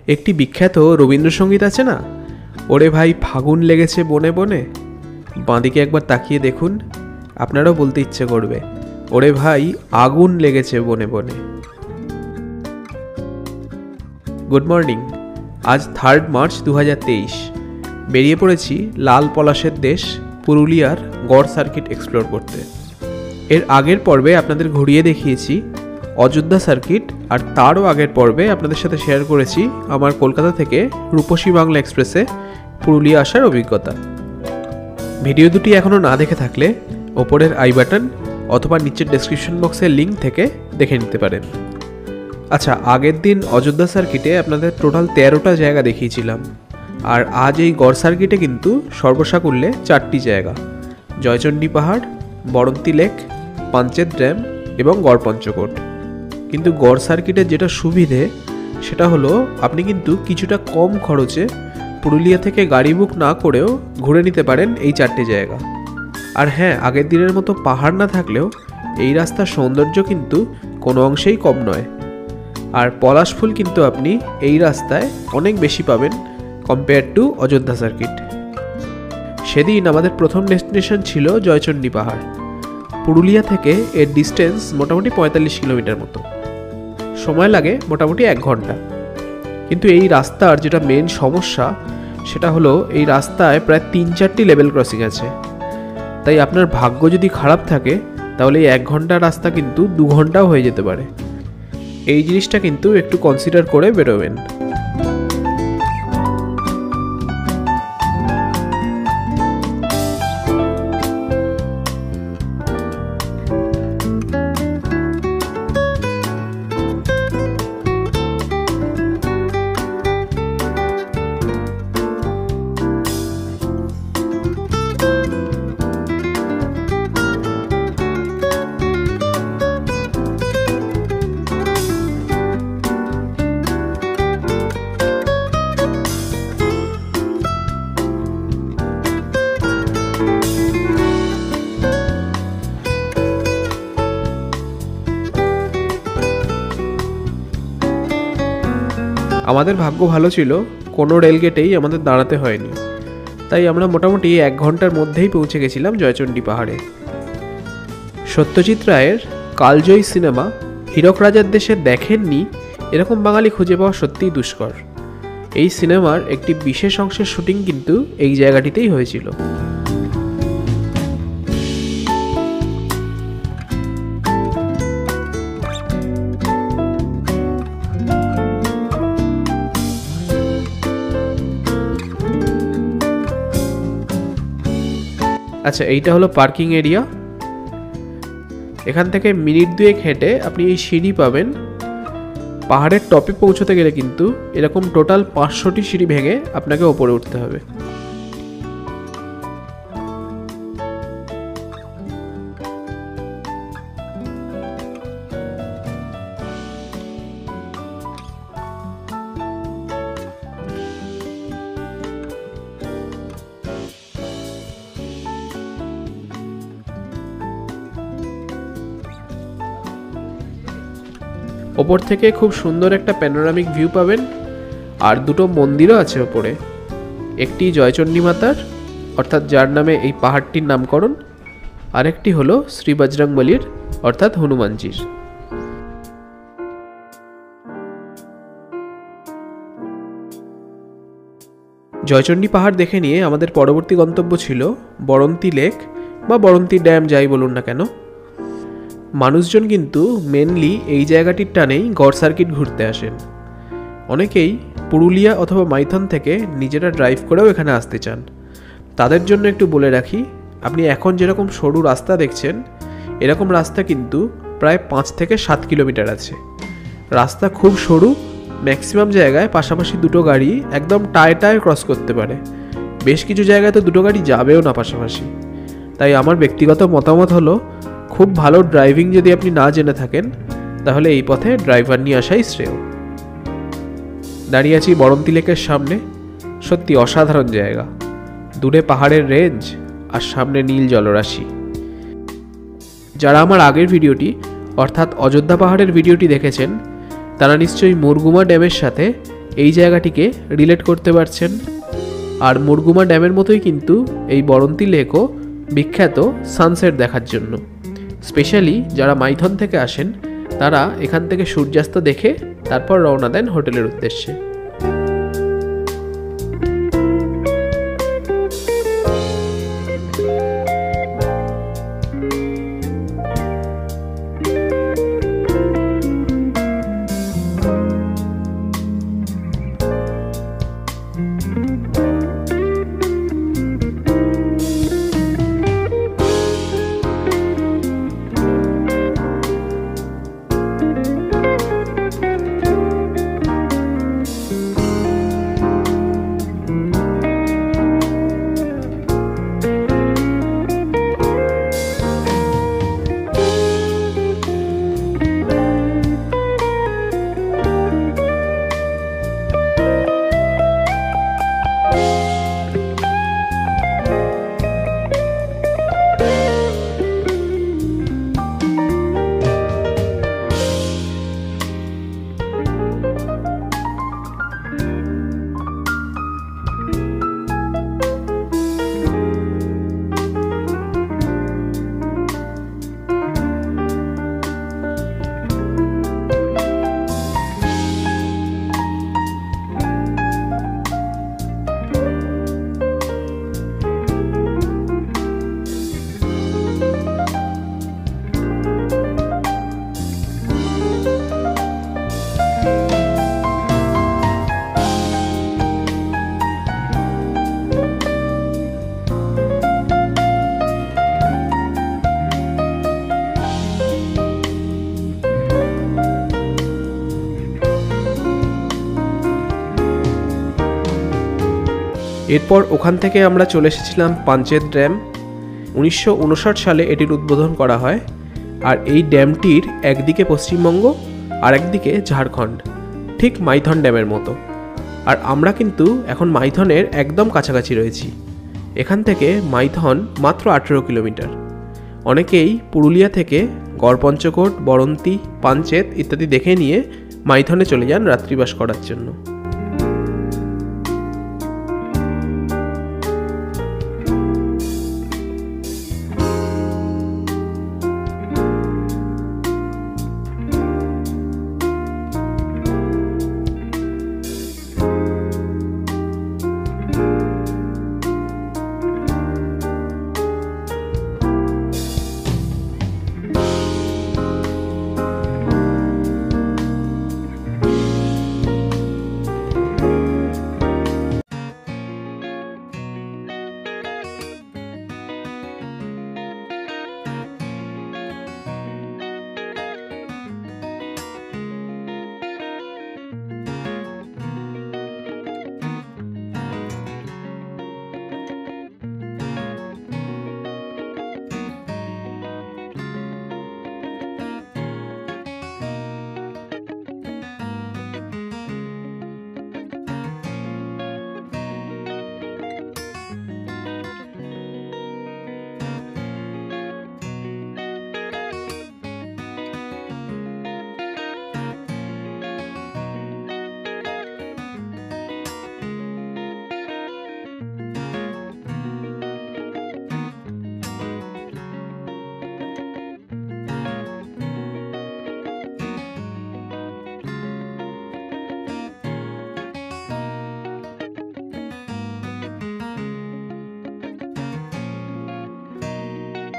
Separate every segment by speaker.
Speaker 1: একটি বিখ্যাত রবীন্দ্রসঙ্গীত আছে না, ওরে ভাই ফাগুন লেগেছে বনে বনে। বাঁদিকে একবার তাকিয়ে দেখুন, আপনারাও বলতে ইচ্ছে করবে, ওরে ভাই আগুন লেগেছে বনে বনে। Good morning. আজ 3 মার্চ 2023। বেরিয়ে পড়েছি লাল পলাশের দেশ পুরুলিয়ার গড় সার্কিট এক্সপ্লোর করতে। এর আগের পর্বে আপনাদের ঘুরিয়ে দেখিয়েছি অযোধ্যা সার্কিট, আর তারও আগের পর্বে আপনাদের সাথে শেয়ার করেছি আমার কলকাতা থেকে রূপসী বাংলা এক্সপ্রেসে পুরুলিয়া আসার অভিজ্ঞতা। ভিডিও দুটি এখনও না দেখে থাকলে ওপরের আই বাটন অথবা নিচের ডেসক্রিপশন বক্সের লিঙ্ক থেকে দেখে নিতে পারেন। আচ্ছা, আগের দিন অযোধ্যা সার্কিটে আপনাদের টোটাল 13টা জায়গা দেখিয়েছিলাম, আর আজ এই গড় সার্কিটে কিন্তু সর্বসাকুল্যে 4টি জায়গা: জয়চণ্ডী পাহাড়, বরন্তী লেক, পাঞ্চেত ড্যাম এবং গড় পঞ্চকোট। কিন্তু গড় সার্কিটের যেটা সুবিধে সেটা হলো আপনি কিন্তু কিছুটা কম খরচে পুরুলিয়া থেকে গাড়ি বুক না করেও ঘুরে নিতে পারেন এই 4টে জায়গা। আর হ্যাঁ, আগের দিনের মতো পাহাড় না থাকলেও এই রাস্তার সৌন্দর্য কিন্তু কোনো অংশেই কম নয়। আর পলাশ ফুল কিন্তু আপনি এই রাস্তায় অনেক বেশি পাবেন কম্পেয়ার টু অযোধ্যা সার্কিট। সেদিন আমাদের প্রথম ডেস্টিনেশন ছিল জয়চণ্ডী পাহাড়। পুরুলিয়া থেকে এর ডিস্টেন্স মোটামুটি 45 কিলোমিটার মতো, সময় লাগে মোটামুটি 1 ঘন্টা। কিন্তু এই রাস্তার যেটা মেন সমস্যা সেটা হলো এই রাস্তায় প্রায় 3-4টি লেভেল ক্রসিং আছে। তাই আপনার ভাগ্য যদি খারাপ থাকে তাহলে এই 1 ঘন্টার রাস্তা কিন্তু 2 ঘন্টাও হয়ে যেতে পারে। এই জিনিসটা কিন্তু একটু কনসিডার করে বেরোবেন। আমাদের ভাগ্য ভালো ছিল, কোনো রেলগেটেই আমাদের দাঁড়াতে হয়নি। তাই আমরা মোটামুটি 1 ঘন্টার মধ্যেই পৌঁছে গেছিলাম জয়চণ্ডী পাহাড়ে। সত্যজিৎ রায়ের কালজয়ী সিনেমা হীরক রাজার দেশে দেখেননি এরকম বাঙালি খুঁজে পাওয়া সত্যিই দুষ্কর। এই সিনেমার একটি বিশেষ অংশের শুটিং কিন্তু এই জায়গাটিতেই হয়েছিল। আচ্ছা, এইটা হলো পার্কিং এরিয়া। এখান থেকে মিনিট 2 হেঁটে আপনি এই সিঁড়ি পাবেন। পাহাড়ের টপে পৌঁছতে গেলে কিন্তু এরকম টোটাল 500টি সিঁড়ি ভেঙে আপনাকে ওপরে উঠতে হবে। ওপর থেকে খুব সুন্দর একটা প্যানোরামিক ভিউ পাবেন, আর 2টো মন্দিরও আছে ওপরে। একটি জয়চণ্ডী মাতার, অর্থাৎ যার নামে এই পাহাড়টির নামকরণ, আরেকটি হলো শ্রী বজরংবলীর, অর্থাৎ হনুমানজির। জয়চণ্ডী পাহাড় দেখে নিয়ে আমাদের পরবর্তী গন্তব্য ছিল বরন্তী লেক বা বরন্তী ড্যাম, যাই বলুন না কেন। মানুষজন কিন্তু মেনলি এই জায়গাটির টানেই গড় সার্কিট ঘুরতে আসেন। অনেকেই পুরুলিয়া অথবা মাইথন থেকে নিজেরা ড্রাইভ করেও এখানে আসতে চান। তাদের জন্য একটু বলে রাখি, আপনি এখন যেরকম সরু রাস্তা দেখছেন এরকম রাস্তা কিন্তু প্রায় 5 থেকে 7 কিলোমিটার আছে। রাস্তা খুব সরু, ম্যাক্সিমাম জায়গায় পাশাপাশি 2টো গাড়ি একদম টায় ক্রস করতে পারে। বেশ কিছু জায়গায় তো 2টো গাড়ি যাবেও না পাশাপাশি। তাই আমার ব্যক্তিগত মতামত হলো, খুব ভালো ড্রাইভিং যদি আপনি না জেনে থাকেন তাহলে এই পথে ড্রাইভার নিয়ে আসাই শ্রেয়। দাঁড়িয়ে আছি বরন্তী লেকের সামনে। সত্যি অসাধারণ জায়গা, দূরে পাহাড়ের রেঞ্জ আর সামনে নীল জলরাশি। যারা আমার আগের ভিডিওটি অর্থাৎ অযোধ্যা পাহাড়ের ভিডিওটি দেখেছেন তারা নিশ্চয়ই মুরগুমা ড্যামের সাথে এই জায়গাটিকে রিলেট করতে পারছেন। আর মুরগুমা ড্যামের মতোই কিন্তু এই বরন্তী লেকও বিখ্যাত সানসেট দেখার জন্য। স্পেশালি যারা মাইথন থেকে আসেন তারা এখান থেকে সূর্যাস্ত দেখে তারপর রওনা দেন হোটেলের উদ্দেশ্যে। এরপর ওখান থেকে আমরা চলে এসেছিলাম পাঞ্চেত ড্যাম। 1959 সালে এটির উদ্বোধন করা হয়। আর এই ড্যামটির একদিকে পশ্চিমবঙ্গ আর একদিকে ঝাড়খণ্ড, ঠিক মাইথন ড্যামের মতো। আর আমরা কিন্তু এখন মাইথনের একদম কাছাকাছি রয়েছি। এখান থেকে মাইথন মাত্র 18 কিলোমিটার। অনেকেই পুরুলিয়া থেকে গড় পঞ্চকোট, বরন্তী, পাঞ্চেত ইত্যাদি দেখে নিয়ে মাইথনে চলে যান রাত্রিবাস করার জন্য।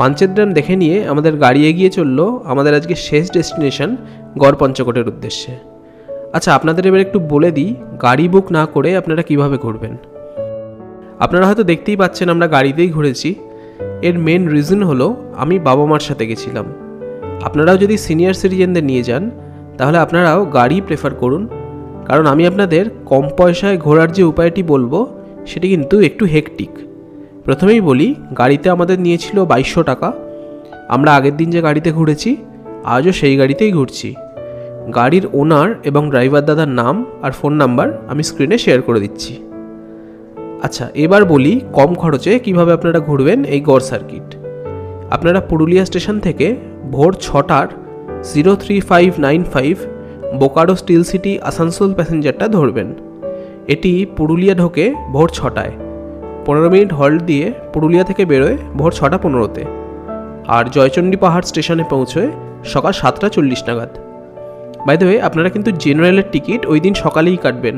Speaker 1: পাঞ্চেত ড্যাম দেখে নিয়ে আমাদের গাড়ি এগিয়ে চললো আমাদের আজকে শেষ ডেস্টিনেশন গড় পঞ্চকোটের উদ্দেশ্যে। আচ্ছা, আপনাদের এবার একটু বলে দিই গাড়ি বুক না করে আপনারা কিভাবে ঘুরবেন। আপনারা হয়তো দেখতেই পাচ্ছেন আমরা গাড়িতেই ঘুরেছি। এর মেন রিজন হলো আমি বাবা মার সাথে গেছিলাম। আপনারাও যদি সিনিয়র সিটিজেনদের নিয়ে যান তাহলে আপনারাও গাড়ি প্রেফার করুন, কারণ আমি আপনাদের কম পয়সায় ঘোরার যে উপায়টি বলবো সেটি কিন্তু একটু হেকটিক। প্রথমেই বলি, গাড়িতে আমাদের নিয়েছিল 2200 টাকা। আমরা আগের দিন যে গাড়িতে ঘুরেছি আজও সেই গাড়িতেই ঘুরছি। গাড়ির ওনার এবং ড্রাইভার দাদার নাম আর ফোন নাম্বার আমি স্ক্রিনে শেয়ার করে দিচ্ছি। আচ্ছা, এবার বলি কম খরচে কিভাবে আপনারা ঘুরবেন এই গড় সার্কিট। আপনারা পুরুলিয়া স্টেশন থেকে ভোর 6টার 03595 বোকারো স্টিল সিটি আসানসোল প্যাসেঞ্জারটা ধরবেন। এটি পুরুলিয়া ঢোকে ভোর 6টায়, 15 মিনিট হল্ট দিয়ে পুরুলিয়া থেকে বেরোয় ভোর 6:15-তে, আর জয়চণ্ডী পাহাড় স্টেশনে পৌঁছয় সকাল 7:40 নাগাদ। বাই দ্য ওয়ে, আপনারা কিন্তু জেনারেলের টিকিট ওই দিন সকালেই কাটবেন,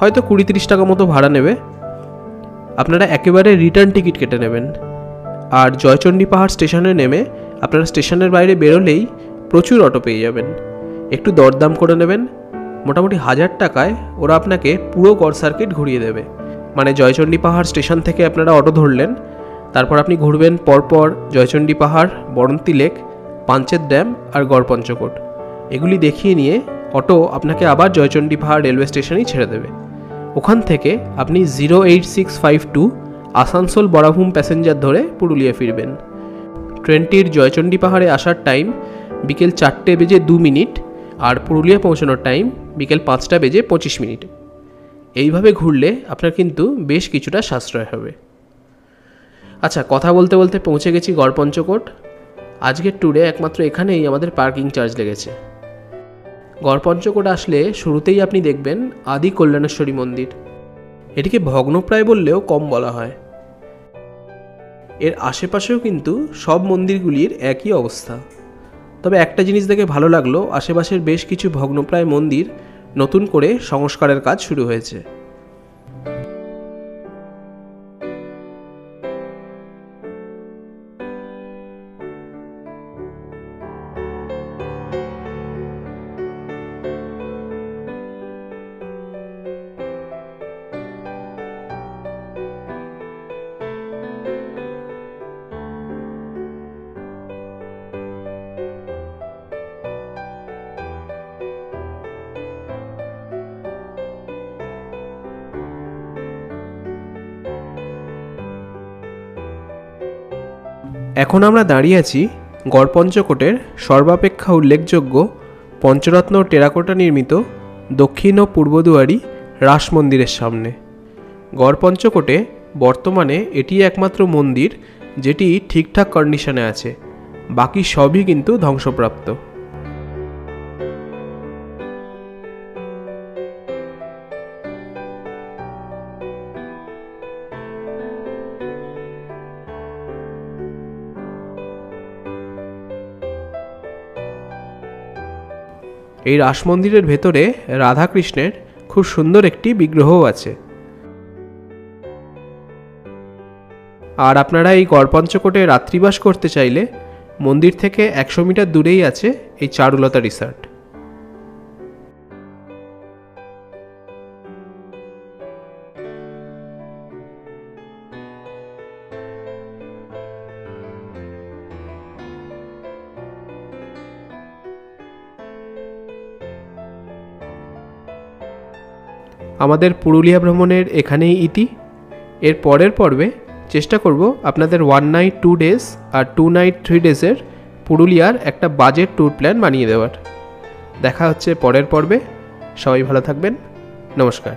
Speaker 1: হয়তো 20-30 টাকা মতো ভাড়া নেবে। আপনারা একেবারে রিটার্ন টিকিট কেটে নেবেন। আর জয়চণ্ডী পাহাড় স্টেশনে নেমে আপনারা স্টেশনের বাইরে বেরোলেই প্রচুর অটো পেয়ে যাবেন। একটু দরদাম করে নেবেন, মোটামুটি 1000 টাকায় ওরা আপনাকে পুরো গড় সার্কিট ঘুরিয়ে দেবে। মানে জয়চণ্ডী পাহাড় স্টেশন থেকে আপনারা অটো ধরলেন, তারপর আপনি ঘুরবেন পরপর জয়চণ্ডী পাহাড়, বরন্তি লেক, পাঞ্চেত ড্যাম আর গড় পঞ্চকোট। এগুলি দেখিয়ে নিয়ে অটো আপনাকে আবার জয়চণ্ডী পাহাড় রেলওয়ে স্টেশনেই ছেড়ে দেবে। ওখান থেকে আপনি 08652 আসানসোল বরাভূম প্যাসেঞ্জার ধরে পুরুলিয়া ফিরবেন। ট্রেনটির জয়চণ্ডী পাহাড়ে আসার টাইম বিকেল 4:02 আর পুরুলিয়া পৌঁছানোর টাইম বিকেল 5:25। এইভাবে ঘুরলে আপনার কিন্তু বেশ কিছুটা সাশ্রয় হবে। আচ্ছা, কথা বলতে বলতে পৌঁছে গেছি গড় পঞ্চকোট। আজকের ট্যুরে একমাত্র এখানেই আমাদের পার্কিং চার্জ লেগেছে। গড় পঞ্চকোট আসলে শুরুতেই আপনি দেখবেন আদি কল্যাণেশ্বরী মন্দির। এটিকে ভগ্নপ্রায় বললেও কম বলা হয়। এর আশেপাশেও কিন্তু সব মন্দিরগুলির একই অবস্থা। তবে একটা জিনিস দেখে ভালো লাগলো, আশেপাশের বেশ কিছু ভগ্নপ্রায় মন্দির নতুন করে সংস্কারের কাজ শুরু হয়েছে। এখন আমরা দাঁড়িয়ে আছি গড় পঞ্চকোটের সর্বাপেক্ষা উল্লেখযোগ্য পঞ্চরত্ন টেরাকোটা নির্মিত দক্ষিণ ও পূর্বদুয়ারি রাস মন্দিরের সামনে। গড় পঞ্চকোটে বর্তমানে এটি একমাত্র মন্দির যেটি ঠিকঠাক কন্ডিশনে আছে, বাকি সবই কিন্তু ধ্বংসপ্রাপ্ত। এই রাস মন্দিরের ভেতরে রাধাকৃষ্ণের খুব সুন্দর একটি বিগ্রহও আছে। আর আপনারা এই গড় পঞ্চকোটে রাত্রিবাস করতে চাইলে মন্দির থেকে 100 মিটার দূরেই আছে এই চারুলতা রিসর্ট। আমাদের পুরুলিয়া ভ্রমণের এখানেই ইতি। এর পরের পর্বে চেষ্টা করব আপনাদের 1 নাইট 2 ডেজ আর 2 নাইট 3 ডেজের পুরুলিয়ার একটা বাজেট ট্যুর প্ল্যান বানিয়ে দেওয়ার। দেখা হচ্ছে পরের পর্বে। সবাই ভালো থাকবেন। নমস্কার।